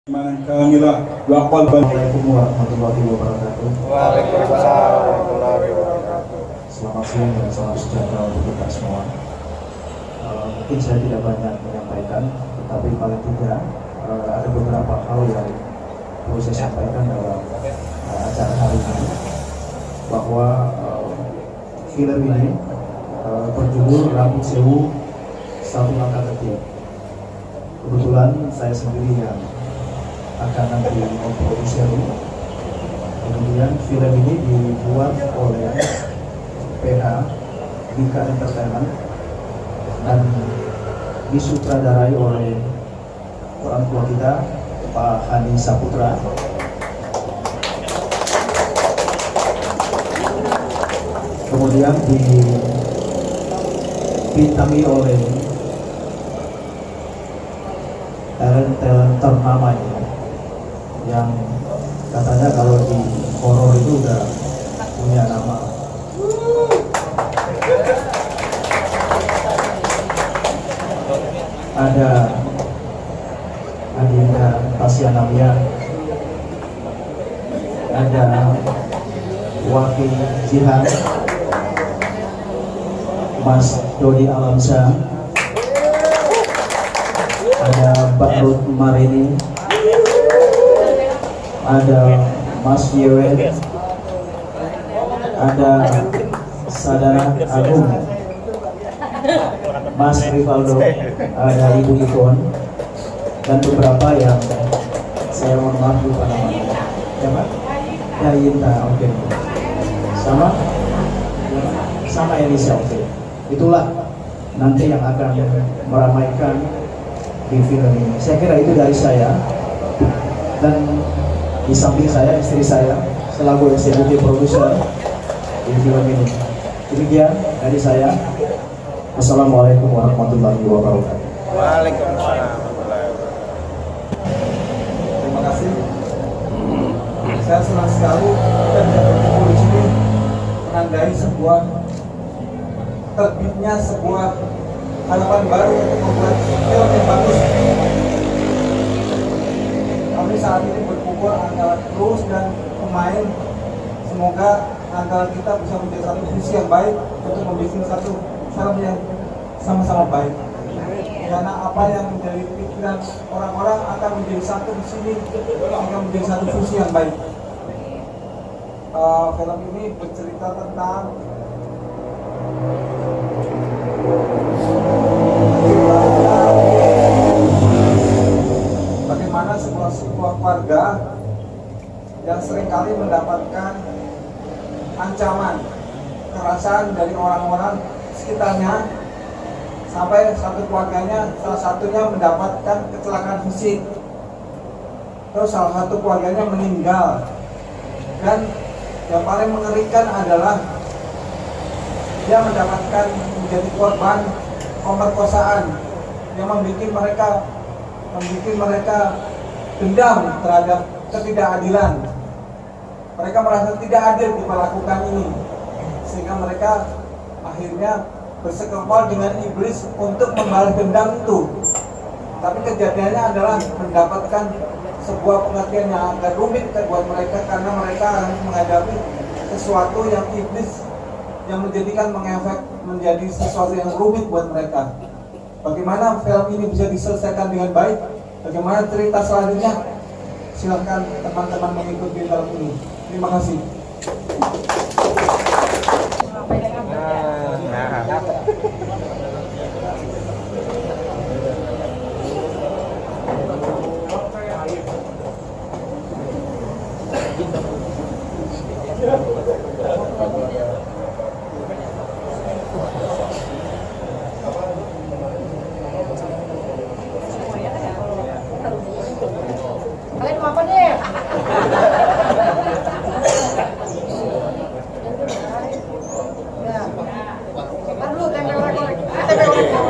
Kamilah waqal. Assalamualaikum warahmatullahi wabarakatuh. Waalaikumsalam warahmatullahi wabarakatuh. Selamat siang dan salam sejahtera untuk kita semua. Mungkin saya tidak banyak menyampaikan, tetapi paling tidak ada beberapa hal yang perlu saya sampaikan dalam acara hari ini. Bahwa film ini berjudul Rambut Sewu Satu Langkah Kecil. Kebetulan saya sendiri yang akan nanti memproduksi. Kemudian film ini dibuat oleh PH Dika Entertainment dan disutradarai oleh orang tua kita, Pak Hani Saputra. Kemudian dibintangi oleh talent ternama yang katanya kalau di horor itu udah punya nama. Ada Adinda Tasyanamia, ada Waki Jihan, Mas Dodi Alamsyah, ada Mbak Ruth Marini, ada Mas Yewen, ada Saudara Agung, Mas Rivaldo, ada Ibu Ivon, dan beberapa yang saya mohon maaf lupa namanya. Ya Pak? Ya Yinta, oke. Sama Elisa, oke. Itulah nanti yang akan meramaikan di film ini. Saya kira itu dari saya. Dan di samping saya, istri saya selaku eksekutif produser di film ini. Demikian dari saya. Assalamualaikum warahmatullahi wabarakatuh. Waalaikumsalam warahmatullahi wabarakatuh. Terima kasih. Saya senang sekali kita bisa berkumpul di sini menandai sebuah terbitnya sebuah harapan baru untuk membuat film yang bagus. Kami saat ini berkumpul antara kru dan pemain. Semoga antara kita bisa menjadi satu visi yang baik untuk membuat satu film yang sama-sama baik. Karena apa yang menjadi pikiran orang-orang akan menjadi satu di sini, akan menjadi satu visi yang baik. Film ini bercerita tentang bagaimana sebuah keluarga yang seringkali mendapatkan ancaman, kekerasan dari orang-orang sekitarnya, sampai satu keluarganya, salah satunya mendapatkan kecelakaan fisik, terus salah satu keluarganya meninggal, dan yang paling mengerikan adalah dia mendapatkan menjadi korban pemerkosaan yang membuat mereka dendam terhadap ketidakadilan. Mereka merasa tidak adil diperlakukan ini, sehingga mereka akhirnya bersekongkol dengan iblis untuk membalas dendam itu. Tapi kejadiannya adalah mendapatkan sebuah pengertian yang agak rumit buat mereka, karena mereka harus menghadapi sesuatu yang iblis yang menjadikan mengefek menjadi sesuatu yang rumit buat mereka. Bagaimana film ini bisa diselesaikan dengan baik? Bagaimana cerita selanjutnya? Silahkan teman-teman mengikuti film ini. Terima kasih. Kalian mau apa deh? Ya. Perlu tempel rekor. Tempel rekor.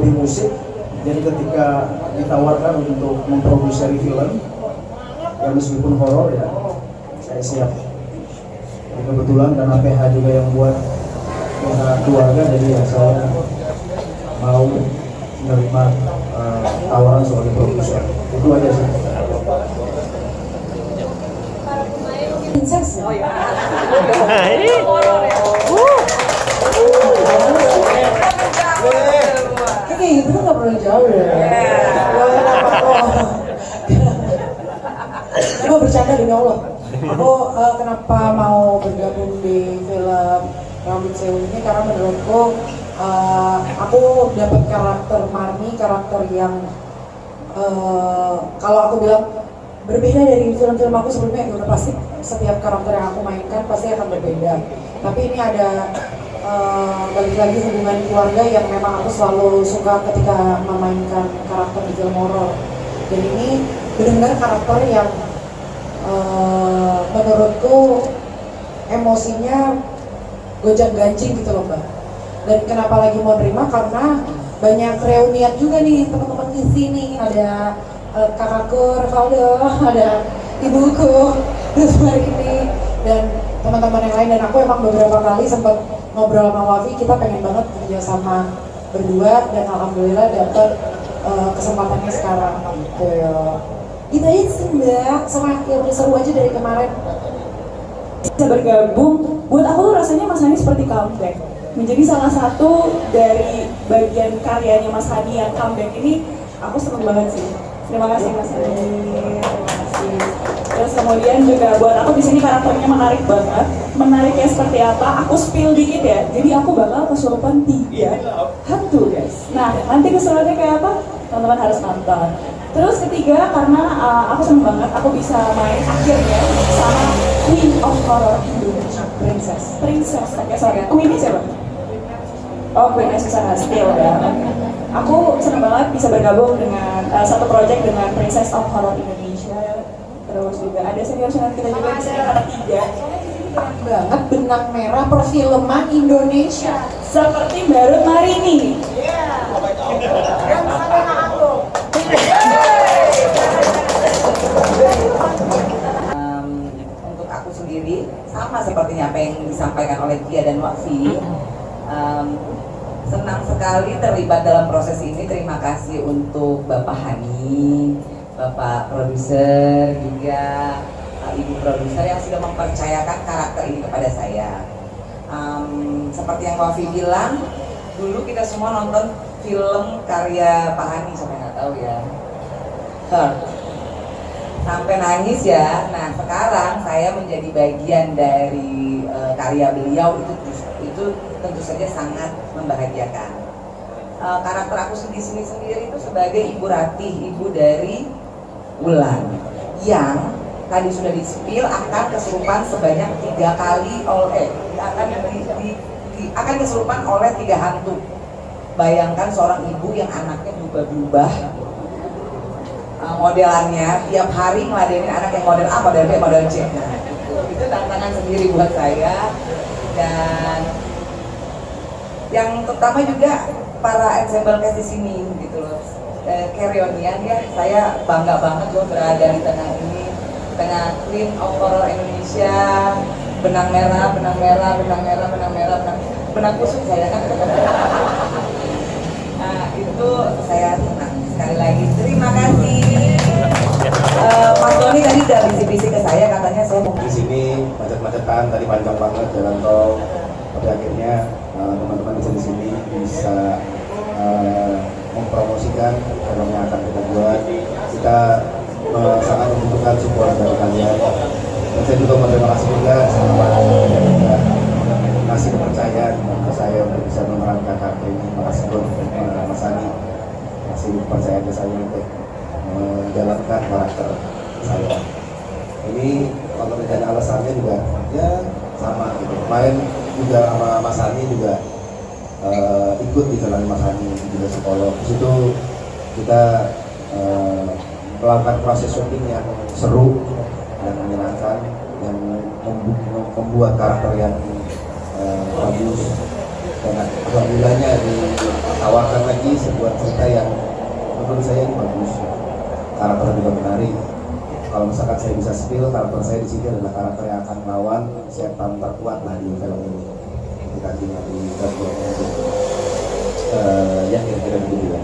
di musik. Jadi ketika ditawarkan untuk memproduksi film yang meskipun horor ya, saya siap. Jadi kebetulan karena PH juga yang buat pihak keluarga, jadi ya saya mau menerima tawaran sebagai produser. Itu aja sih. Princess. Oh ya. Kayak gitu tuh nggak perlu jauh ya. Kenapa kok? Aku bercanda demi Allah. Aku kenapa mau bergabung di film Rambut Sewu ini karena menurutku aku dapat karakter Marni, karakter yang kalau aku bilang berbeda dari film-film aku sebelumnya, udah pasti setiap karakter yang aku mainkan pasti akan berbeda. Tapi ini ada balik lagi hubungan keluarga yang memang aku selalu suka ketika memainkan karakter di film horor. Dan ini benar-benar karakter yang menurutku emosinya gonjang-ganjing gitu loh Mbak. Dan kenapa lagi mau nerima, karena banyak reunian juga nih teman-teman di sini. Ada kakakku Rivaldo, ada ibuku hari ini, dan teman-teman yang lain. Dan aku emang beberapa kali sempat ngobrol sama Wafi, kita pengen banget kerja sama berdua, dan alhamdulillah dapat kesempatannya sekarang gitu. Gitu aja sih Mbak, sama yang seru aja dari kemarin. Bisa bergabung, buat aku tuh rasanya Mas Hani seperti comeback, menjadi salah satu dari bagian karyanya Mas Hani yang comeback ini. Aku seneng banget sih. Terima kasih Mas Hani. Terima kasih. Terus kemudian juga buat aku di sini karakternya menarik banget. Menariknya seperti apa? Aku spill dikit ya. Jadi aku bakal kesurupan 3 hantu guys. Nah, nanti kesurupannya kayak apa? Teman-teman harus nonton. Terus ketiga, karena aku seneng banget aku bisa main akhirnya sama Queen of Horror Indonesia, Princess. Oke, sorry. Queen siapa? Oh, Queen Susana Still ya. Aku seneng banget bisa bergabung dengan satu project dengan Princess of Horror Indonesia. Terus juga ada senior kita juga di sini ada 3. Banget benang merah perfilman Indonesia. Seperti Barut Marini. Yang sana aku. Untuk aku sendiri sama sepertinya apa yang disampaikan oleh Kia dan Wafi. Senang sekali terlibat dalam proses ini. Terima kasih untuk Bapak Hani, Bapak produser, juga Ibu produser yang sudah mempercayakan karakter ini kepada saya. Seperti yang Wafi bilang, dulu kita semua nonton film karya Pak Hani, sampai nggak tahu ya, Heart, sampai nangis ya. Nah sekarang saya menjadi bagian dari karya beliau, itu tentu saja sangat membahagiakan. Karakter aku sendiri itu sebagai Ibu Ratih, ibu dari Wulan, yang tadi sudah di-spill akan kesurupan sebanyak 3 kali akan kesurupan oleh 3 hantu. Bayangkan seorang ibu yang anaknya berubah-ubah modelannya, tiap hari ngeladenin anak yang model A, model B, model C. Nah, itu tantangan sendiri buat saya. Dan yang terutama juga para ensemble cast di sini gitu loh. Carry-on-nya ya, saya bangga banget loh berada di tengah ini, tengah Queen of Horror Indonesia. Benang merah, benang kusut saya kan. Nah, itu saya senang sekali lagi. Terima kasih. Mas Tony tadi udah bisik-bisik ke saya, katanya saya mau Di sini macet-macetan, tadi panjang banget jalan tol. Tapi akhirnya teman-teman di sini bisa mempromosikan film yang akan kita buat. Kita sangat membutuhkan support dari kalian. Dan saya juga berterima kasih juga sama yang sudah kasih kepercayaan ke saya untuk bisa memerankan karakter ini. Terima kasih buat Mas Ani, kasih kepercayaan ke saya untuk menjalankan karakter saya. Ini kalau ditanya alasannya juga ya sama gitu. Kemarin juga sama Mas Ani juga ikut di jalan Mas Ani juga psikolog. Di situ kita melakukan proses syuting yang seru dan menyenangkan, yang membuat karakter yang bagus. Dan alhamdulillahnya ditawarkan lagi sebuah cerita yang menurut saya ini bagus, karakter juga menarik. Kalau misalkan saya bisa spill, karakter saya di sini adalah karakter yang akan melawan setan terkuat lah di film ini. Kita di ya kira-kira begitu ya.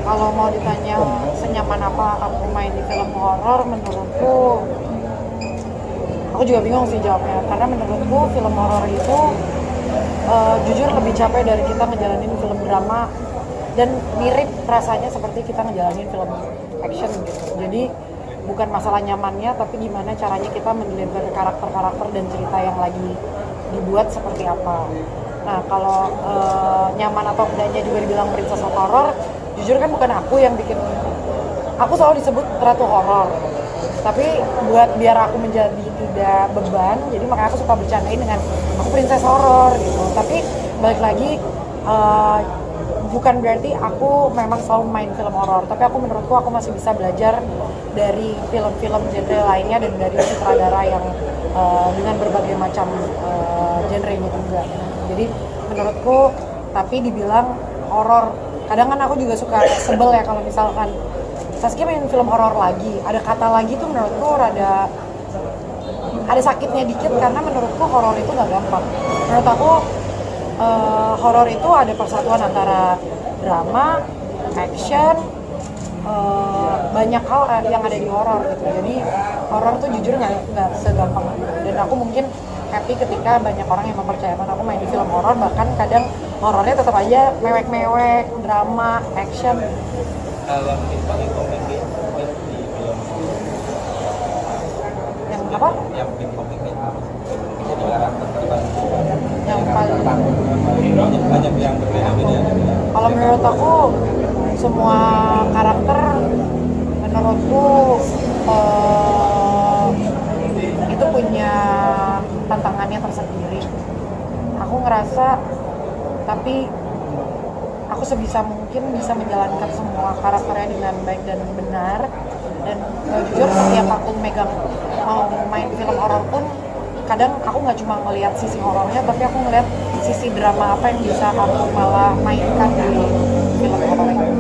Kalau mau ditanya senyaman apa aku main di film horor, menurutku aku juga bingung sih jawabnya, karena menurutku film horor itu jujur lebih capek dari kita ngejalanin film drama, dan mirip rasanya seperti kita ngejalanin film action gitu. Jadi bukan masalah nyamannya, tapi gimana caranya kita mendeliver karakter-karakter dan cerita yang lagi dibuat seperti apa. Nah kalau nyaman atau enggaknya juga dibilang princess of horror, jujur kan bukan aku yang bikin. Aku selalu disebut ratu horor, tapi buat biar aku menjadi tidak beban, jadi makanya aku suka bercandain dengan aku princess horror gitu. Tapi balik lagi, bukan berarti aku memang selalu main film horor, tapi menurutku aku masih bisa belajar dari film-film genre lainnya dan dari sutradara yang dengan berbagai macam genrenya juga. Jadi menurutku, tapi dibilang horor, kadang kan aku juga suka sebel ya kalau misalkan Saskia main film horor lagi, ada kata lagi tuh menurutku ada sakitnya dikit, karena menurutku horor itu nggak gampang. Menurut aku horor itu ada persatuan antara drama, action, banyak hal yang ada di horor gitu. Jadi horor tuh jujur nggak segampang itu. Dan aku mungkin happy ketika banyak orang yang mempercayakan aku main di film horor, bahkan kadang horornya tetap aja mewek-mewek, drama, action. Kalau paling komedi di film Yang apa? yang bikin komedi jadi karakter tertentu Yang paling banyak yang berbeda-beda. Kalau menurut aku semua karakter menurutku itu punya tantangannya tersendiri. Aku ngerasa, tapi aku sebisa mungkin bisa menjalankan semua karakternya dengan baik dan benar. Dan jujur setiap aku mau main film horor pun, kadang aku nggak cuma ngelihat sisi horornya, tapi aku ngelihat sisi drama apa yang bisa aku malah mainkan di film horor itu.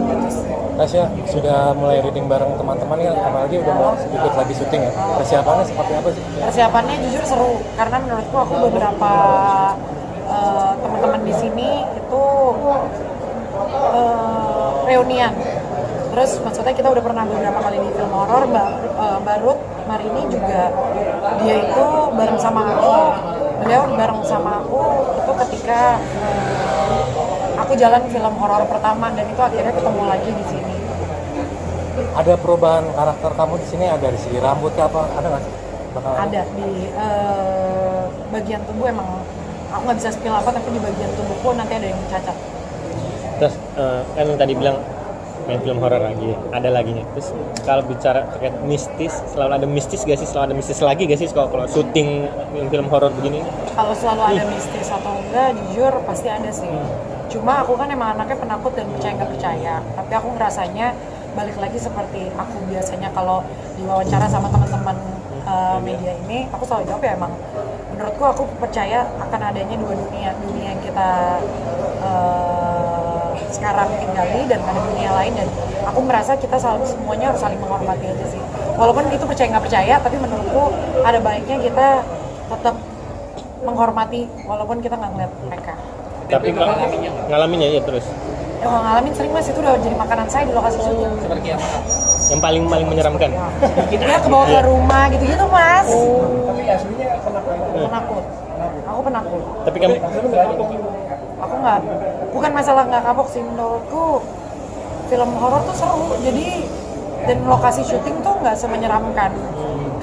Tasya sudah mulai reading bareng teman-teman ya, apalagi udah mau sedikit lagi syuting ya. Persiapannya seperti apa sih? Persiapannya jujur seru, karena menurutku aku beberapa teman-teman di sini itu reunian. Terus maksudnya kita udah pernah beberapa kali di film horor, Barut Marini juga dia itu bareng sama aku. Beliau bareng sama aku itu ketika aku jalan film horor pertama, dan itu akhirnya ketemu lagi di sini. Ada perubahan karakter kamu di sini, ada dari segi rambut apa? Ada nggak sih? Ada di bagian tubuh, emang aku nggak bisa spill apa, tapi di bagian tubuhku nanti ada yang cacat. Terus kan tadi bilang main film horor lagi, ada laginya. Terus kalau bicara terkait mistis, selalu ada mistis gak sih? Selalu ada mistis lagi gak sih kalau syuting film horor begini? Kalau selalu ada mistis atau enggak, jujur pasti ada sih. Cuma aku kan emang anaknya penakut dan percaya nggak percaya. Tapi aku ngerasanya balik lagi seperti aku biasanya kalau diwawancara sama teman-teman media ini, aku selalu jawab ya emang menurutku aku percaya akan adanya dua dunia yang kita sekarang tinggali, dan ada dunia lain, dan aku merasa kita selalu semuanya harus saling menghormati aja sih. Walaupun itu percaya nggak percaya, tapi menurutku ada baiknya kita tetap menghormati walaupun kita nggak ngeliat mereka. Tapi ngalaminnya ya terus. Ya kalau ngalamin sering mas, itu udah jadi makanan saya di lokasi syuting. Seperti apa? Yang paling menyeramkan. Dia kebawa ke rumah gitu-gitu mas. Tapi aslinya Penakut. Aku penakut. Tapi kamu Aku nggak, bukan masalah nggak kapok sih, menurutku film horor tuh seru. Jadi dan lokasi syuting tuh nggak semenyeramkan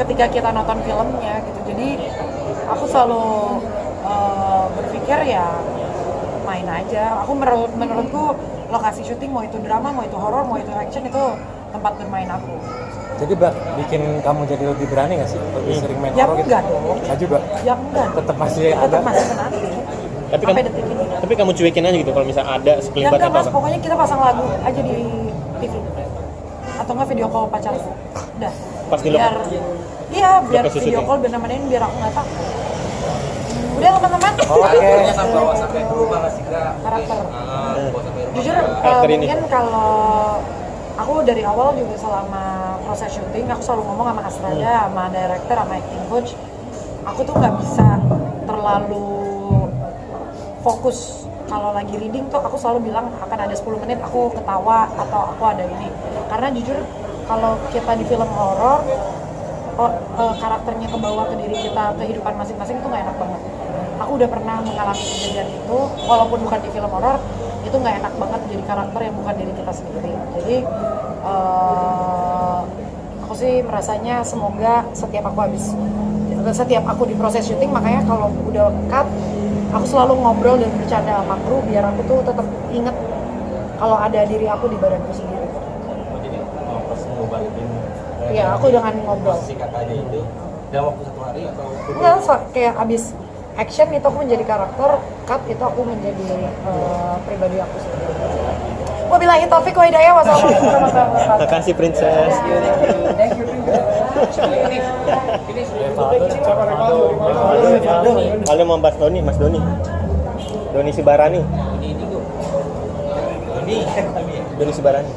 ketika kita nonton filmnya gitu. Jadi aku selalu berpikir ya main aja. Aku menurutku lokasi syuting, mau itu drama, mau itu horor, mau itu action, itu tempat bermain aku. Jadi bikin kamu jadi lebih berani nggak sih? Lebih sering main Ya horor gitu? enggak dong. Saya juga. Ya enggak. Tetap masih ada. Tetap masih menanti. tapi kamu cuekin aja gitu kalau misalnya ada Ya sekelibatan enggak mas, apa? pokoknya kita pasang lagu aja di TV. Atau enggak video call pacarku. Udah. Pas di biar lokasi iya, biar lokasi video syuting. call biar nemenin, biar aku nggak takut. Udah teman-teman. Oke. Sampai bawa sampai ke rumah nggak sih kak? Karakter. Bawa sampai rumah. Jujur Karakter ini. mungkin kalau aku dari awal juga selama proses syuting aku selalu ngomong sama Asrada, sama director, sama acting coach, aku tuh nggak bisa terlalu fokus. Kalau lagi reading tuh aku selalu bilang akan ada 10 menit aku ketawa atau aku ada ini. Karena jujur kalau kita di film horor karakternya kebawa ke diri kita, kehidupan masing-masing itu nggak enak banget. Aku udah pernah mengalami kejadian itu, walaupun bukan di film horor, itu nggak enak banget jadi karakter yang bukan diri kita sendiri. Jadi aku sih merasanya semoga setiap aku di proses syuting, makanya kalau udah cut aku selalu ngobrol dan bercanda sama kru biar aku tuh tetap inget kalau ada diri aku di badanku sendiri. Jadi pas mau balikin. Iya, aku dengan ngobrol. Si kakaknya itu dalam waktu 1 hari atau? Enggak, kayak abis action itu aku menjadi karakter, cut itu aku menjadi pribadi aku sendiri. Wabillahi taufiq wa hidayah, wassalamualaikum warahmatullahi wabarakatuh. Makasih Princess. Thank you. Halo Mas Doni, Doni Sibarani. Doni Sibarani.